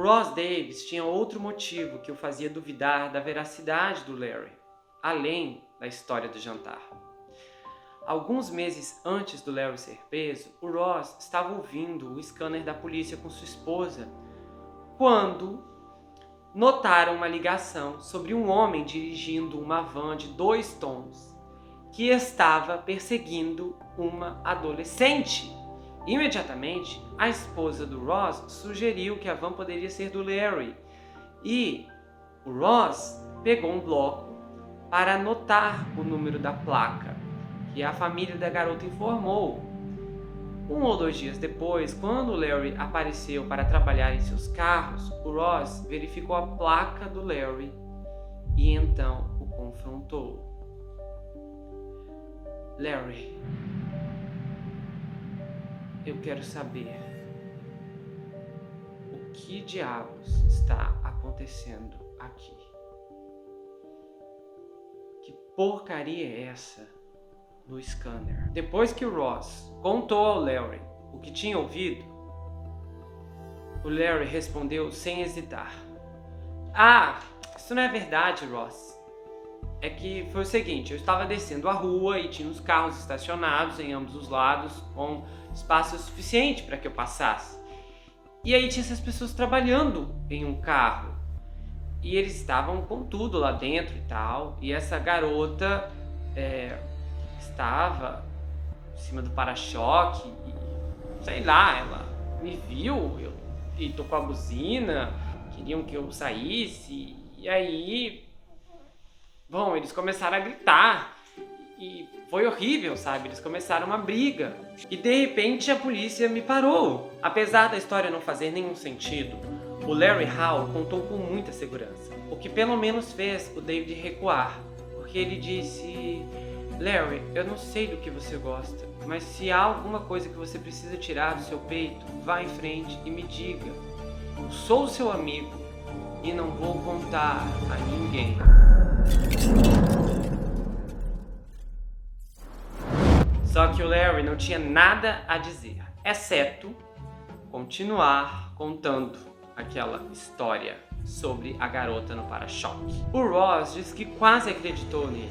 Ross Davis tinha outro motivo que o fazia duvidar da veracidade do Larry, além da história do jantar. Alguns meses antes do Larry ser preso, o Ross estava ouvindo o scanner da polícia com sua esposa quando notaram uma ligação sobre um homem dirigindo uma van de 2 tons que estava perseguindo uma adolescente. Imediatamente, a esposa do Ross sugeriu que a van poderia ser do Larry e o Ross pegou um bloco para anotar o número da placa que a família da garota informou. 1 ou 2 dias depois, quando o Larry apareceu para trabalhar em seus carros, o Ross verificou a placa do Larry e então o confrontou. Larry, eu quero saber o que diabos está acontecendo aqui. Que porcaria é essa no scanner? Depois que o Ross contou ao Larry o que tinha ouvido, o Larry respondeu sem hesitar. Ah, isso não é verdade, Ross. É que foi o seguinte, eu estava descendo a rua e tinha os carros estacionados em ambos os lados com espaço suficiente para que eu passasse. E aí tinha essas pessoas trabalhando em um carro. E eles estavam com tudo lá dentro e tal. E essa garota estava em cima do para-choque e, sei lá, ela me viu e tocou a buzina, queriam que eu saísse. E aí... Bom, eles começaram a gritar e foi horrível, sabe? Eles começaram uma briga e de repente a polícia me parou. Apesar da história não fazer nenhum sentido, o Larry Hall contou com muita segurança, o que pelo menos fez o David recuar, porque ele disse: Larry, eu não sei do que você gosta, mas se há alguma coisa que você precisa tirar do seu peito, vá em frente e me diga. Eu sou o seu amigo e não vou contar a ninguém. Só que o Larry não tinha nada a dizer, exceto continuar contando aquela história sobre a garota no para-choque. O Ross disse que quase acreditou nele.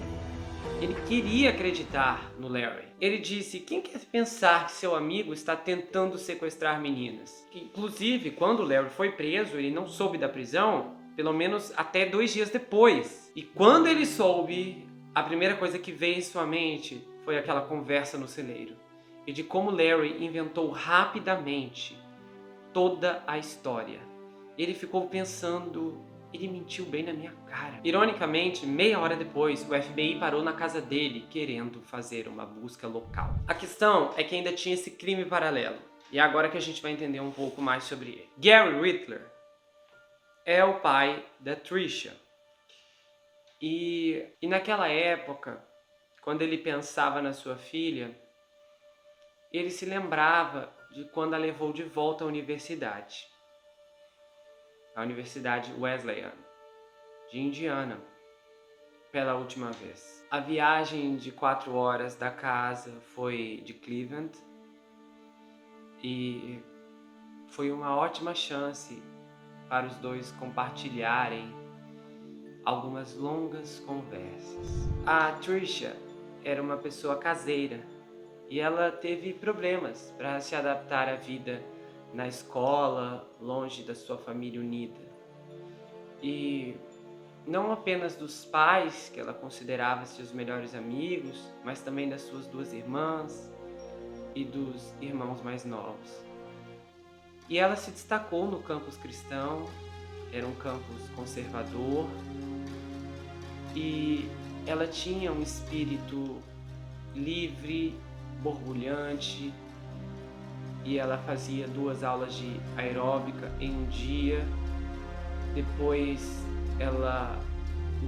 Ele queria acreditar no Larry. Ele disse: quem quer pensar que seu amigo está tentando sequestrar meninas? Inclusive, quando o Larry foi preso, ele não soube da prisão, pelo menos até 2 dias depois. E quando ele soube, a primeira coisa que veio em sua mente foi aquela conversa no celeiro. E de como Larry inventou rapidamente toda a história. Ele ficou pensando: ele mentiu bem na minha cara. Ironicamente, meia hora depois, o FBI parou na casa dele querendo fazer uma busca local. A questão é que ainda tinha esse crime paralelo. E é agora que a gente vai entender um pouco mais sobre ele. Gary Whitler é o pai da Tricia. E naquela época, quando ele pensava na sua filha, ele se lembrava de quando a levou de volta à universidade. A Universidade Wesleyan de Indiana, pela última vez. A viagem de 4 horas da casa foi de Cleveland e foi uma ótima chance para os dois compartilharem algumas longas conversas. A Tricia era uma pessoa caseira e ela teve problemas para se adaptar à vida na escola, longe da sua família unida. E não apenas dos pais, que ela considerava seus melhores amigos, mas também das suas 2 irmãs e dos irmãos mais novos. E ela se destacou no campus cristão, era um campus conservador, e ela tinha um espírito livre, borbulhante, e ela fazia 2 aulas de aeróbica em um dia. Depois ela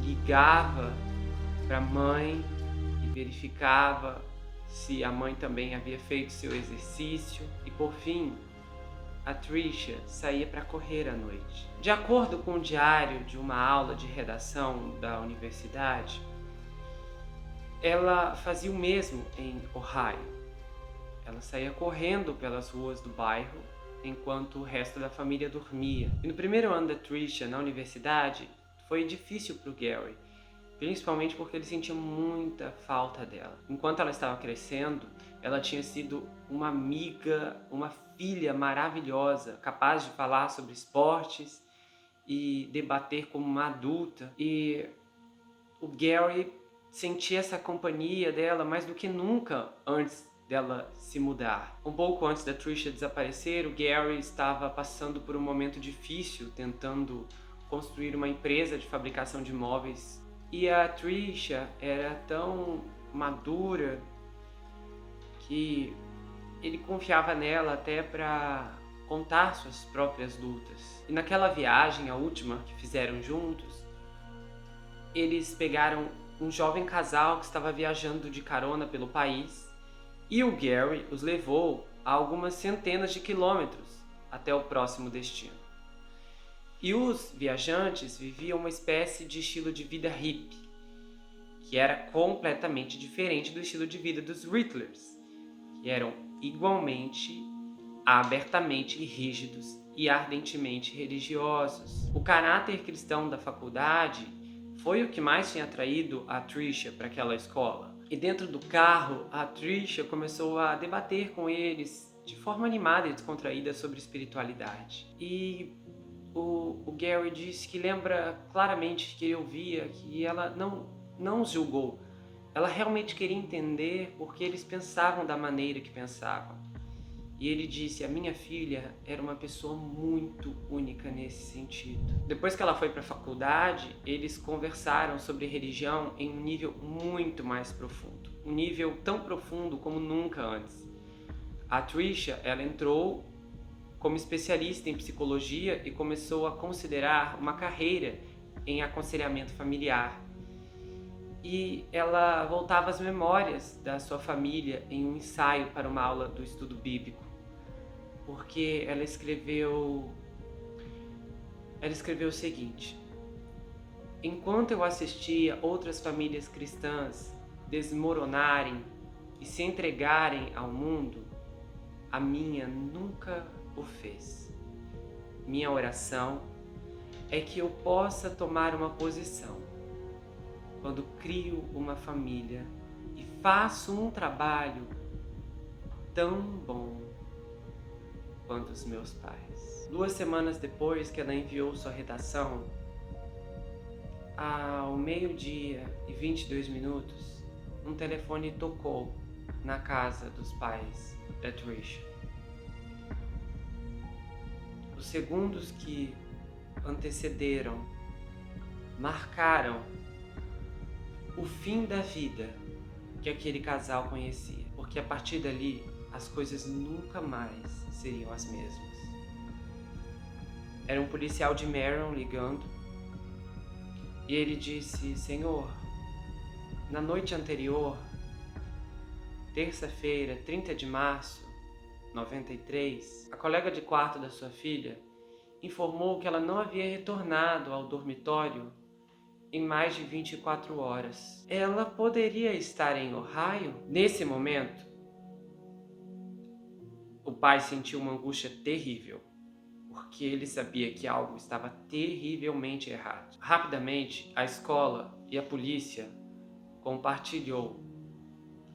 ligava para a mãe e verificava se a mãe também havia feito seu exercício. E por fim, a Tricia saía para correr à noite. De acordo com o diário de uma aula de redação da universidade, ela fazia o mesmo em Ohio. Ela saía correndo pelas ruas do bairro enquanto o resto da família dormia. E no primeiro ano da Trisha na universidade, foi difícil para o Gary, principalmente porque ele sentia muita falta dela. Enquanto ela estava crescendo, ela tinha sido uma amiga, uma filha maravilhosa, capaz de falar sobre esportes e debater como uma adulta. E o Gary sentia essa companhia dela mais do que nunca antes dela se mudar. Um pouco antes da Trisha desaparecer, o Gary estava passando por um momento difícil, tentando construir uma empresa de fabricação de móveis. E a Trisha era tão madura que ele confiava nela até para contar suas próprias lutas. E naquela viagem, a última que fizeram juntos, eles pegaram um jovem casal que estava viajando de carona pelo país e o Gary os levou a algumas centenas de quilômetros até o próximo destino. E os viajantes viviam uma espécie de estilo de vida hippie, que era completamente diferente do estilo de vida dos Riddlers, que eram igualmente, abertamente rígidos e ardentemente religiosos. O caráter cristão da faculdade foi o que mais tinha atraído a Trisha para aquela escola. E dentro do carro, a Trisha começou a debater com eles de forma animada e descontraída sobre espiritualidade. E o Gary disse que lembra claramente que ele ouvia que ela não os julgou. Ela realmente queria entender porque eles pensavam da maneira que pensavam. E ele disse, a minha filha era uma pessoa muito única nesse sentido. Depois que ela foi para a faculdade, eles conversaram sobre religião em um nível muito mais profundo. Um nível tão profundo como nunca antes. A Trisha, ela entrou como especialista em psicologia e começou a considerar uma carreira em aconselhamento familiar. E ela voltava às memórias da sua família em um ensaio para uma aula do estudo bíblico, porque ela escreveu o seguinte: enquanto eu assistia outras famílias cristãs desmoronarem e se entregarem ao mundo, a minha nunca o fez. Minha oração é que eu possa tomar uma posição quando crio uma família e faço um trabalho tão bom quanto os meus pais. 2 semanas depois que ela enviou sua redação, ao 12:22, um telefone tocou na casa dos pais da Trisha. Os segundos que antecederam marcaram o fim da vida que aquele casal conhecia, porque a partir dali as coisas nunca mais seriam as mesmas. Era um policial de Marion ligando e ele disse: Senhor, na noite anterior, terça-feira, 30 de março, 93, a colega de quarto da sua filha informou que ela não havia retornado ao dormitório em mais de 24 horas. Ela poderia estar em Ohio? Nesse momento, o pai sentiu uma angústia terrível, porque ele sabia que algo estava terrivelmente errado. Rapidamente, a escola e a polícia compartilhou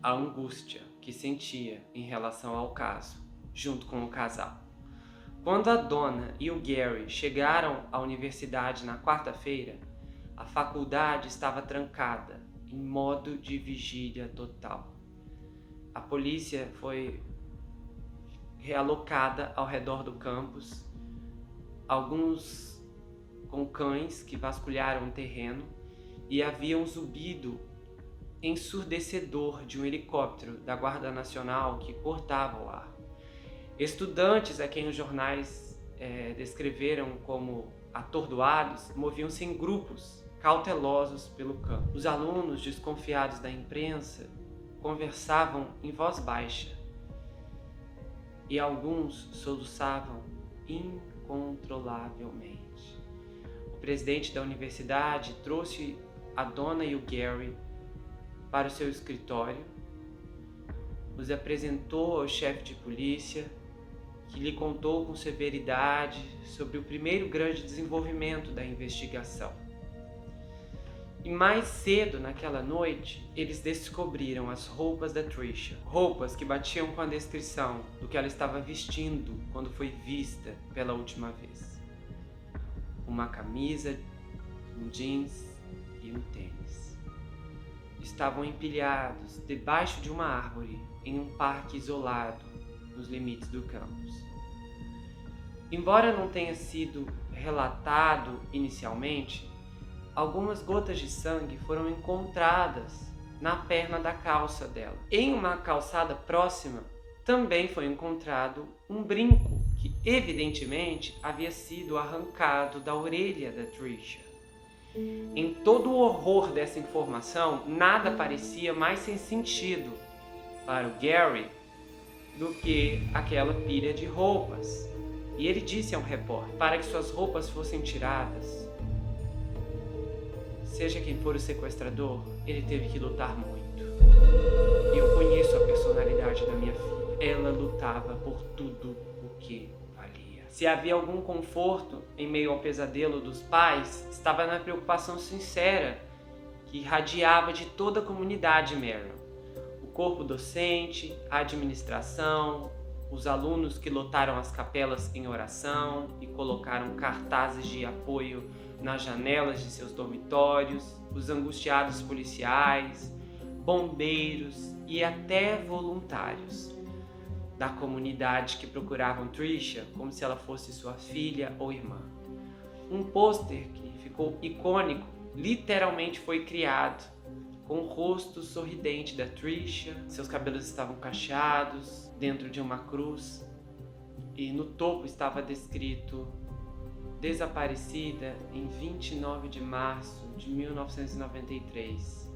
a angústia que sentia em relação ao caso, junto com o casal. Quando a dona e o Gary chegaram à universidade na quarta-feira, a faculdade estava trancada, em modo de vigília total. A polícia foi realocada ao redor do campus, alguns com cães que vasculharam o terreno, e havia um zumbido ensurdecedor de um helicóptero da Guarda Nacional que cortava o ar. Estudantes a quem os jornais descreveram como atordoados moviam-se em grupos cautelosos pelo campo. Os alunos, desconfiados da imprensa, conversavam em voz baixa e alguns soluçavam incontrolavelmente. O presidente da universidade trouxe a dona e o Gary para o seu escritório, os apresentou ao chefe de polícia, que lhe contou com severidade sobre o primeiro grande desenvolvimento da investigação. E mais cedo naquela noite, eles descobriram as roupas da Tricia. Roupas que batiam com a descrição do que ela estava vestindo quando foi vista pela última vez. Uma camisa, um jeans e um tênis. Estavam empilhados debaixo de uma árvore em um parque isolado nos limites do campus. Embora não tenha sido relatado inicialmente, algumas gotas de sangue foram encontradas na perna da calça dela. Em uma calçada próxima, também foi encontrado um brinco que evidentemente havia sido arrancado da orelha da Tricia. Em todo o horror dessa informação, nada parecia mais sem sentido para o Gary do que aquela pilha de roupas. E ele disse a um repórter, para que suas roupas fossem tiradas, seja quem for o sequestrador, ele teve que lutar muito. E eu conheço a personalidade da minha filha. Ela lutava por tudo o que valia. Se havia algum conforto em meio ao pesadelo dos pais, estava na preocupação sincera que irradiava de toda a comunidade Marion. O corpo docente, a administração, os alunos que lotaram as capelas em oração e colocaram cartazes de apoio nas janelas de seus dormitórios, os angustiados policiais, bombeiros e até voluntários da comunidade que procuravam Tricia como se ela fosse sua filha ou irmã. Um pôster que ficou icônico literalmente foi criado com o rosto sorridente da Tricia, seus cabelos estavam cacheados dentro de uma cruz e no topo estava descrito: desaparecida em 29 de março de 1993,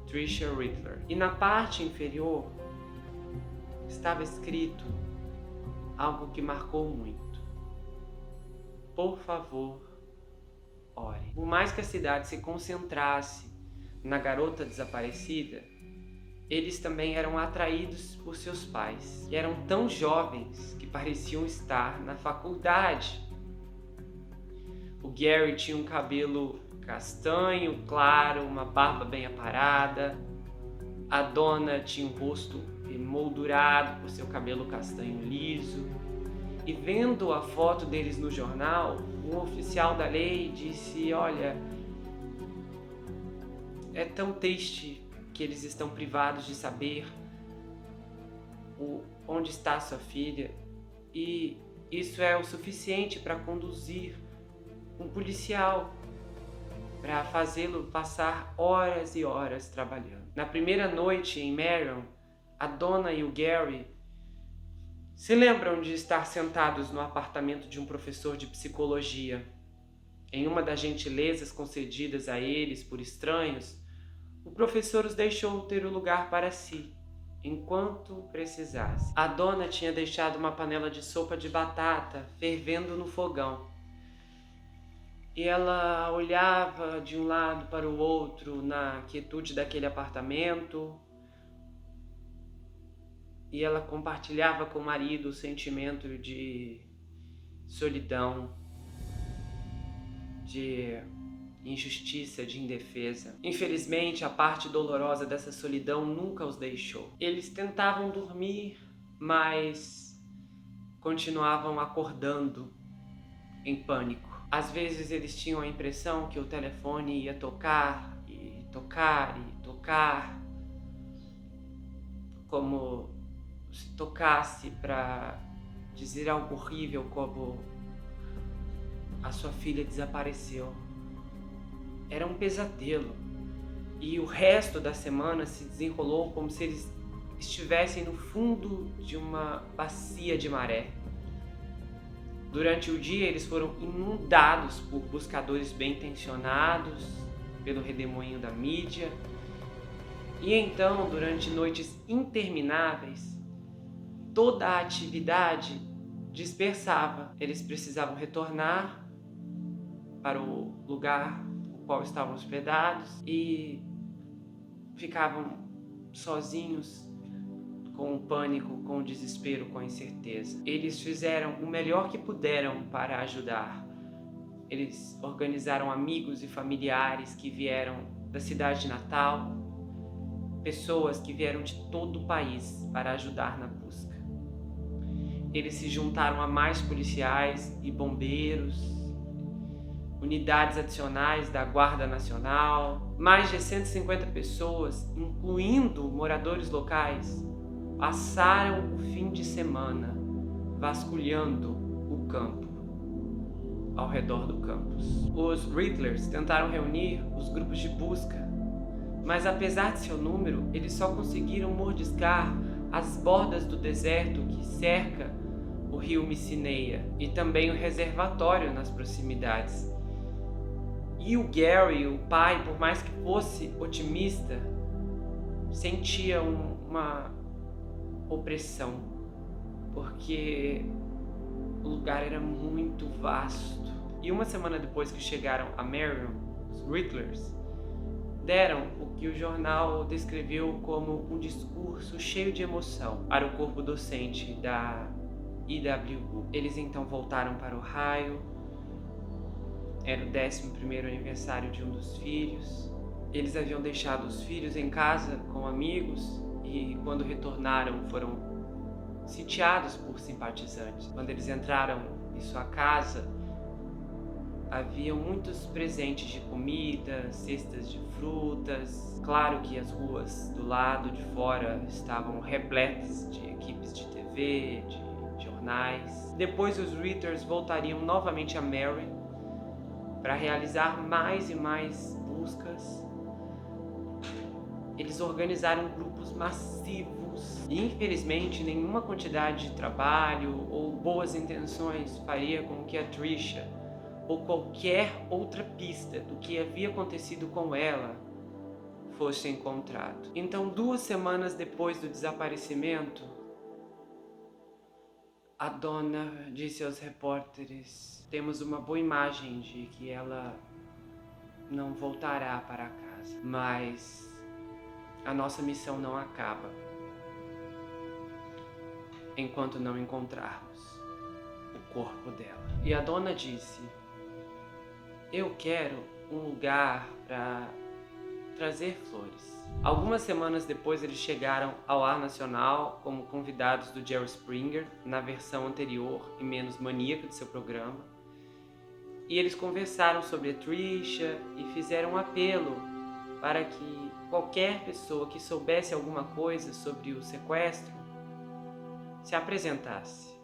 Tricia Riddler. E na parte inferior estava escrito algo que marcou muito: por favor, ore. Por mais que a cidade se concentrasse na garota desaparecida, eles também eram atraídos por seus pais, que eram tão jovens que pareciam estar na faculdade. O Gary tinha um cabelo castanho, claro, uma barba bem aparada. A Donna tinha um rosto emoldurado por seu cabelo castanho liso. E vendo a foto deles no jornal, um oficial da lei disse: olha, é tão triste que eles estão privados de saber onde está sua filha, e isso é o suficiente para conduzir um policial, para fazê-lo passar horas e horas trabalhando. Na primeira noite em Marion, a Donna e o Gary se lembram de estar sentados no apartamento de um professor de psicologia. Em uma das gentilezas concedidas a eles por estranhos, o professor os deixou ter o lugar para si, enquanto precisasse. A Donna tinha deixado uma panela de sopa de batata fervendo no fogão. E ela olhava de um lado para o outro na quietude daquele apartamento. E ela compartilhava com o marido o sentimento de solidão, de injustiça, de indefesa. Infelizmente, a parte dolorosa dessa solidão nunca os deixou. Eles tentavam dormir, mas continuavam acordando em pânico. Às vezes eles tinham a impressão que o telefone ia tocar e tocar e tocar, como se tocasse para dizer algo horrível, como a sua filha desapareceu. Era um pesadelo. E o resto da semana se desenrolou como se eles estivessem no fundo de uma bacia de maré. Durante o dia, eles foram inundados por buscadores bem-intencionados, pelo redemoinho da mídia. E então, durante noites intermináveis, toda a atividade dispersava. Eles precisavam retornar para o lugar no qual estavam hospedados e ficavam sozinhos com o pânico, com o desespero, com a incerteza. Eles fizeram o melhor que puderam para ajudar. Eles organizaram amigos e familiares que vieram da cidade de Natal, pessoas que vieram de todo o país para ajudar na busca. Eles se juntaram a mais policiais e bombeiros, unidades adicionais da Guarda Nacional. Mais de 150 pessoas, incluindo moradores locais, passaram o fim de semana vasculhando o campo, ao redor do campus. Os Riddlers tentaram reunir os grupos de busca, mas apesar de seu número, eles só conseguiram mordiscar as bordas do deserto que cerca o rio Missineia e também o reservatório nas proximidades. E o Gary, o pai, por mais que fosse otimista, sentia uma opressão, porque o lugar era muito vasto. E uma semana depois que chegaram a Marion, os Riddlers deram o que o jornal descreveu como um discurso cheio de emoção para o corpo docente da IWU. Eles então voltaram para Ohio. Era o 11º aniversário de um dos filhos. Eles haviam deixado os filhos em casa com amigos e quando retornaram foram sitiados por simpatizantes. Quando eles entraram em sua casa, haviam muitos presentes de comida, cestas de frutas. Claro que as ruas do lado de fora estavam repletas de equipes de TV, de jornais. Depois os Riddlers voltariam novamente a Marion para realizar mais e mais buscas. Eles organizaram grupos massivos e, infelizmente, nenhuma quantidade de trabalho ou boas intenções faria com que a Trisha ou qualquer outra pista do que havia acontecido com ela fosse encontrado. Então, 2 semanas depois do desaparecimento, a dona disse aos repórteres: temos uma boa imagem de que ela não voltará para casa, mas a nossa missão não acaba enquanto não encontrarmos o corpo dela. E a dona disse: eu quero um lugar para trazer flores. Algumas semanas depois eles chegaram ao Ar Nacional como convidados do Jerry Springer, na versão anterior e menos maníaca de seu programa. E eles conversaram sobre a Trisha e fizeram um apelo para que qualquer pessoa que soubesse alguma coisa sobre o sequestro se apresentasse.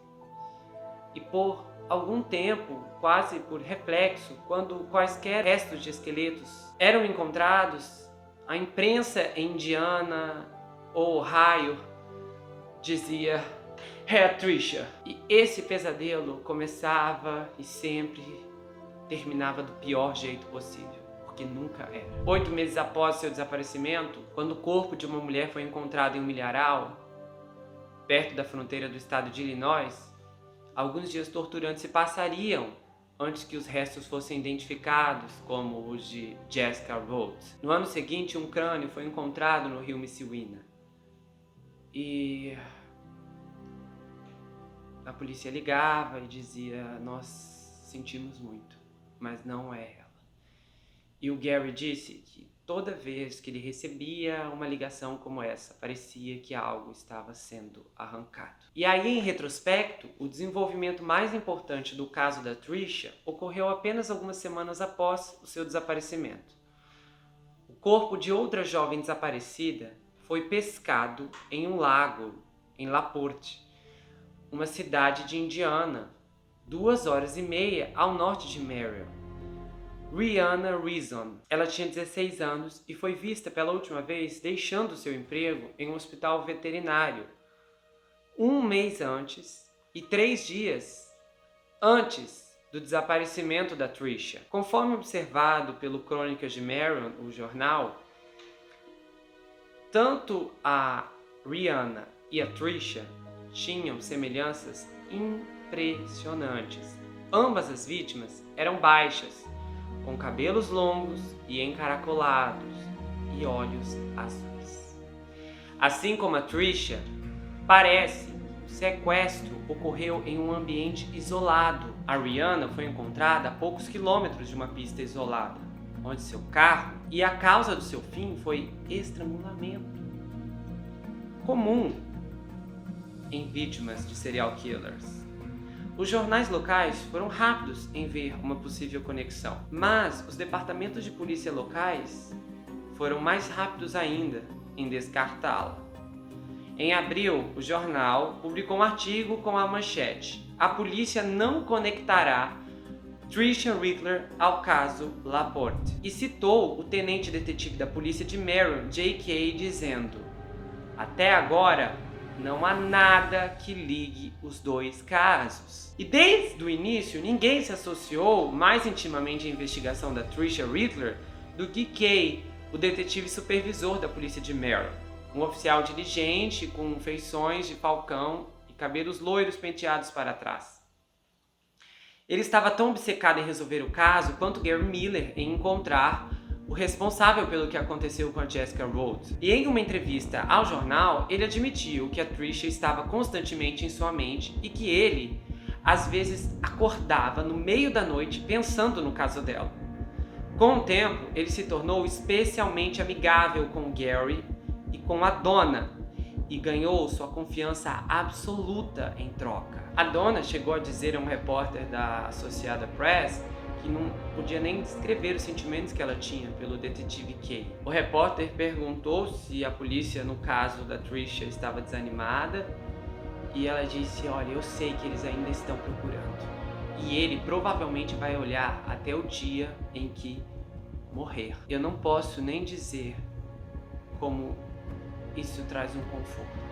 E por algum tempo, quase por reflexo, quando quaisquer restos de esqueletos eram encontrados, a imprensa em Indiana ou Ohio dizia: é a Trisha. E esse pesadelo começava e sempre terminava do pior jeito possível, porque nunca era. 8 meses após seu desaparecimento, quando o corpo de uma mulher foi encontrado em um milharal, perto da fronteira do estado de Illinois, alguns dias torturantes se passariam antes que os restos fossem identificados como os de Jessica Rhodes. No ano seguinte, um crânio foi encontrado no rio Mississippi. E a polícia ligava e dizia: nós sentimos muito, mas não é ela. E o Gary disse que toda vez que ele recebia uma ligação como essa, parecia que algo estava sendo arrancado. E aí, em retrospecto, o desenvolvimento mais importante do caso da Trisha ocorreu apenas algumas semanas após o seu desaparecimento. O corpo de outra jovem desaparecida foi pescado em um lago em LaPorte, uma cidade de Indiana, 2 horas e meia ao norte de Marion. Rihanna Reason. Ela tinha 16 anos e foi vista pela última vez deixando seu emprego em um hospital veterinário 1 mês antes e 3 dias antes do desaparecimento da Trisha. Conforme observado pelo Crônicas de Marion, o jornal, tanto a Rihanna e a Trisha tinham semelhanças impressionantes. Ambas as vítimas eram baixas, com cabelos longos e encaracolados e olhos azuis. Assim como a Trisha, Parece que o sequestro ocorreu em um ambiente isolado. A Rihanna foi encontrada a poucos quilômetros de uma pista isolada, onde seu carro, e a causa do seu fim foi estrangulamento, comum em vítimas de serial killers. Os jornais locais foram rápidos em ver uma possível conexão, mas os departamentos de polícia locais foram mais rápidos ainda em descartá-la. Em abril, o jornal publicou um artigo com a manchete: "A polícia não conectará Tricia Rickler ao caso Laporte", e citou o tenente detetive da polícia de Marion, J.K., dizendo: "Até agora, não há nada que ligue os dois casos." E desde o início, ninguém se associou mais intimamente à investigação da Tricia Rickler do que Kay, o detetive supervisor da polícia de Marion, um oficial diligente com feições de falcão e cabelos loiros penteados para trás. Ele estava tão obcecado em resolver o caso quanto Gary Miller em encontrar o responsável pelo que aconteceu com a Jessica Rhodes. E em uma entrevista ao jornal, ele admitiu que a Tricia estava constantemente em sua mente e que ele, às vezes, acordava no meio da noite pensando no caso dela. Com o tempo, ele se tornou especialmente amigável com Gary e com a Donna, e ganhou sua confiança absoluta em troca. A Donna chegou a dizer a um repórter da Associated Press que não podia nem descrever os sentimentos que ela tinha pelo detetive Kay. O repórter perguntou se a polícia, no caso da Tricia, estava desanimada, e ela disse: "Olha, eu sei que eles ainda estão procurando, e ele provavelmente vai olhar até o dia em que morrer. Eu não posso nem dizer como isso traz um conforto."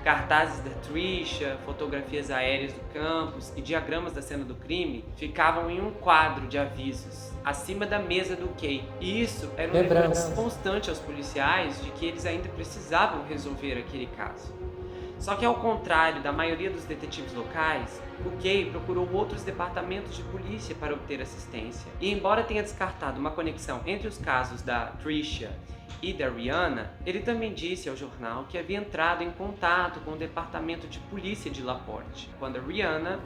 Cartazes da Tricia, fotografias aéreas do campus e diagramas da cena do crime ficavam em um quadro de avisos acima da mesa do Kay. E isso era um lembrança constante aos policiais de que eles ainda precisavam resolver aquele caso. Só que, ao contrário da maioria dos detetives locais, o Kay procurou outros departamentos de polícia para obter assistência. E embora tenha descartado uma conexão entre os casos da Tricia e da Rihanna, ele também disse ao jornal que havia entrado em contato com o departamento de polícia de Laporte, quando a Rihanna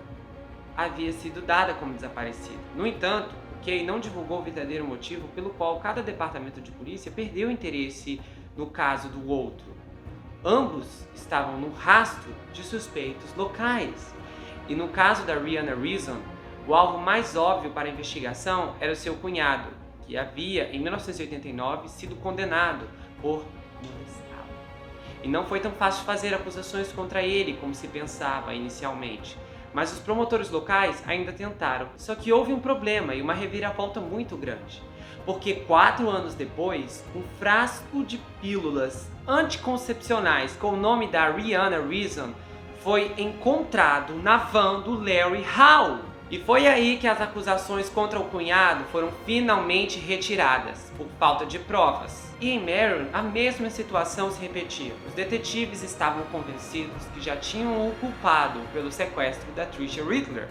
havia sido dada como desaparecida. No entanto, o Kay não divulgou o verdadeiro motivo pelo qual cada departamento de polícia perdeu interesse no caso do outro. Ambos estavam no rastro de suspeitos locais. E no caso da Rihanna Reason, o alvo mais óbvio para a investigação era o seu cunhado, que havia, em 1989, sido condenado por molestá-la. E não foi tão fácil fazer acusações contra ele como se pensava inicialmente. Mas os promotores locais ainda tentaram. Só que houve um problema e uma reviravolta muito grande. Porque 4 anos depois, um frasco de pílulas anticoncepcionais com o nome da Rihanna Reason foi encontrado na van do Larry Hall. E foi aí que as acusações contra o cunhado foram finalmente retiradas, por falta de provas. E em Marion, a mesma situação se repetia. Os detetives estavam convencidos que já tinham o culpado pelo sequestro da Tricia Rickler,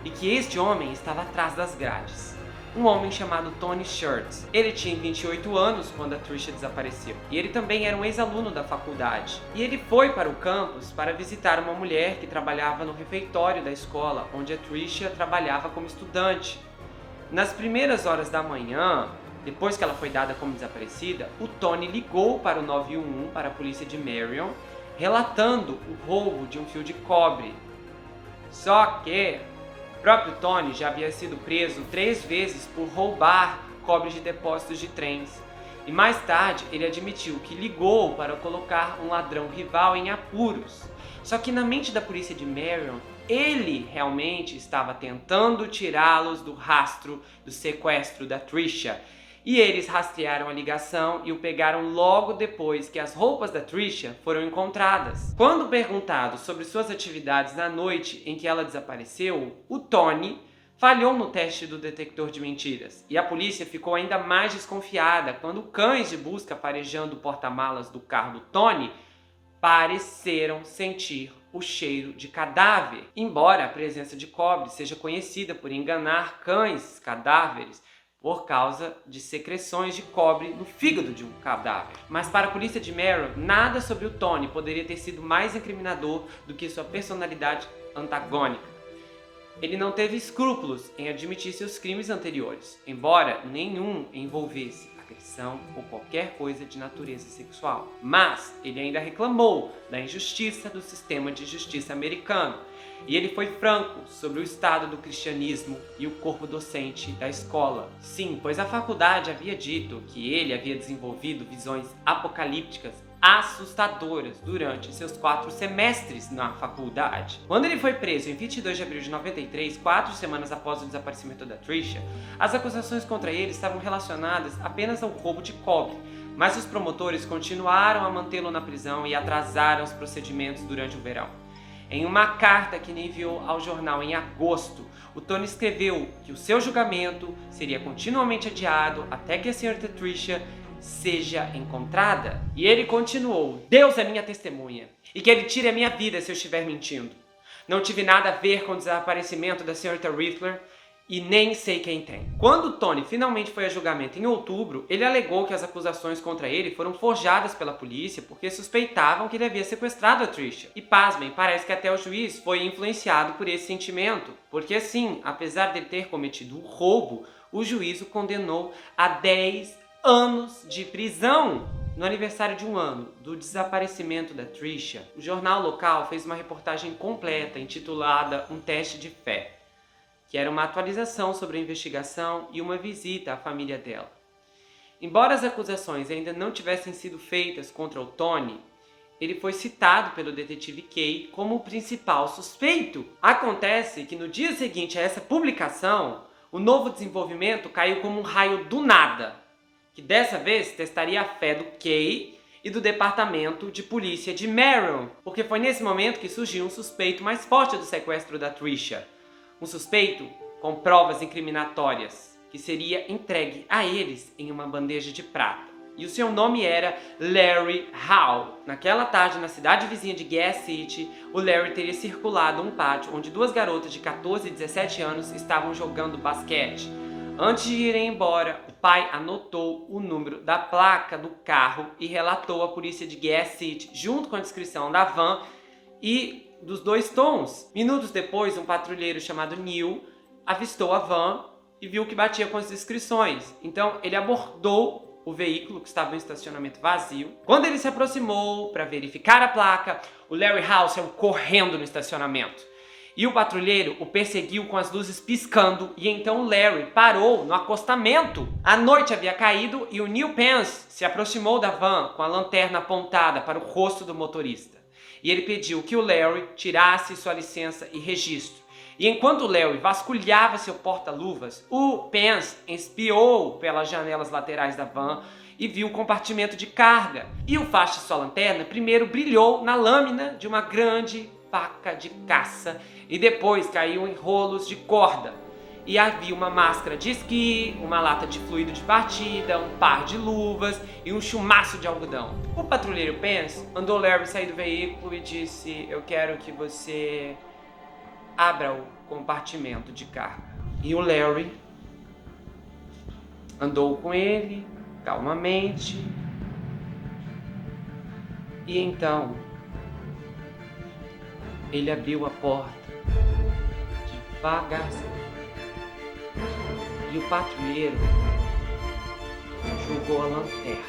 e que este homem estava atrás das grades. Um homem chamado Tony Shirts. Ele tinha 28 anos quando a Tricia desapareceu, e ele também era um ex-aluno da faculdade. E ele foi para o campus para visitar uma mulher que trabalhava no refeitório da escola, onde a Tricia trabalhava como estudante. Nas primeiras horas da manhã, depois que ela foi dada como desaparecida, o Tony ligou para o 911 para a polícia de Marion, relatando o roubo de um fio de cobre. Só que o próprio Tony já havia sido preso 3 vezes por roubar cobre de depósitos de trens. E mais tarde ele admitiu que ligou para colocar um ladrão rival em apuros. Só que na mente da polícia de Marion, ele realmente estava tentando tirá-los do rastro do sequestro da Tricia. E eles rastrearam a ligação e o pegaram logo depois que as roupas da Tricia foram encontradas. Quando perguntado sobre suas atividades na noite em que ela desapareceu, o Tony falhou no teste do detector de mentiras. E a polícia ficou ainda mais desconfiada quando cães de busca farejando o porta-malas do carro do Tony pareceram sentir o cheiro de cadáver. Embora a presença de cobre seja conhecida por enganar cães cadáveres, por causa de secreções de cobre no fígado de um cadáver. Mas para a polícia de Merrill, nada sobre o Tony poderia ter sido mais incriminador do que sua personalidade antagônica. Ele não teve escrúpulos em admitir seus crimes anteriores, embora nenhum envolvesse agressão ou qualquer coisa de natureza sexual. Mas ele ainda reclamou da injustiça do sistema de justiça americano, e ele foi franco sobre o estado do cristianismo e o corpo docente da escola. Sim, pois a faculdade havia dito que ele havia desenvolvido visões apocalípticas assustadoras durante seus 4 semestres na faculdade. Quando ele foi preso em 22 de abril de 93, 4 semanas após o desaparecimento da Tricia, as acusações contra ele estavam relacionadas apenas ao roubo de cobre, mas os promotores continuaram a mantê-lo na prisão e atrasaram os procedimentos durante o verão. Em uma carta que ele enviou ao jornal em agosto, o Tony escreveu que o seu julgamento seria continuamente adiado até que a senhorita Tricia seja encontrada. E ele continuou: Deus é minha testemunha, e que ele tire a minha vida se eu estiver mentindo. Não tive nada a ver com o desaparecimento da senhorita Riddler e nem sei quem tem. Quando Tony finalmente foi a julgamento em outubro, ele alegou que as acusações contra ele foram forjadas pela polícia porque suspeitavam que ele havia sequestrado a Tricia. E pasmem, parece que até o juiz foi influenciado por esse sentimento, porque assim, apesar de ele ter cometido um roubo, o juiz o condenou a 10 anos de prisão. No aniversário de 1 ano do desaparecimento da Tricia, o jornal local fez uma reportagem completa intitulada Um Teste de Fé, que era uma atualização sobre a investigação e uma visita à família dela. Embora as acusações ainda não tivessem sido feitas contra o Tony, ele foi citado pelo detetive Kay como o principal suspeito. Acontece que no dia seguinte a essa publicação, o novo desenvolvimento caiu como um raio do nada, que dessa vez testaria a fé do Kay e do departamento de polícia de Merrill, porque foi nesse momento que surgiu um suspeito mais forte do sequestro da Tricia. Um suspeito com provas incriminatórias, que seria entregue a eles em uma bandeja de prata. E o seu nome era Larry Hall. Naquela tarde, na cidade vizinha de Gas City, o Larry teria circulado um pátio onde 2 garotas de 14 e 17 anos estavam jogando basquete. Antes de irem embora, o pai anotou o número da placa do carro e relatou à polícia de Gas City, junto com a descrição da van e dos 2 tons. Minutos depois, um patrulheiro chamado Neil avistou a van e viu que batia com as descrições. Então, ele abordou o veículo que estava em estacionamento vazio. Quando ele se aproximou para verificar a placa, o Larry Hall saiu correndo no estacionamento. E o patrulheiro o perseguiu com as luzes piscando, e então o Larry parou no acostamento. A noite havia caído e o Neil Pence se aproximou da van com a lanterna apontada para o rosto do motorista. E ele pediu que o Larry tirasse sua licença e registro. E enquanto o Larry vasculhava seu porta-luvas, o Pence espiou pelas janelas laterais da van e viu o compartimento de carga. E o faixa de sua lanterna primeiro brilhou na lâmina de uma grande faca de caça e depois caiu em rolos de corda. E havia uma máscara de esqui, uma lata de fluido de partida, um par de luvas e um chumaço de algodão. O patrulheiro Pence mandou Larry sair do veículo e disse: eu quero que você abra o compartimento de carga. E o Larry andou com ele calmamente. E então ele abriu a porta devagarzinho. E o patrulheiro jogou a lanterna.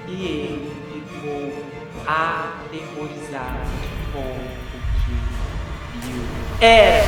E ele ficou aterrorizado com o que viu. Era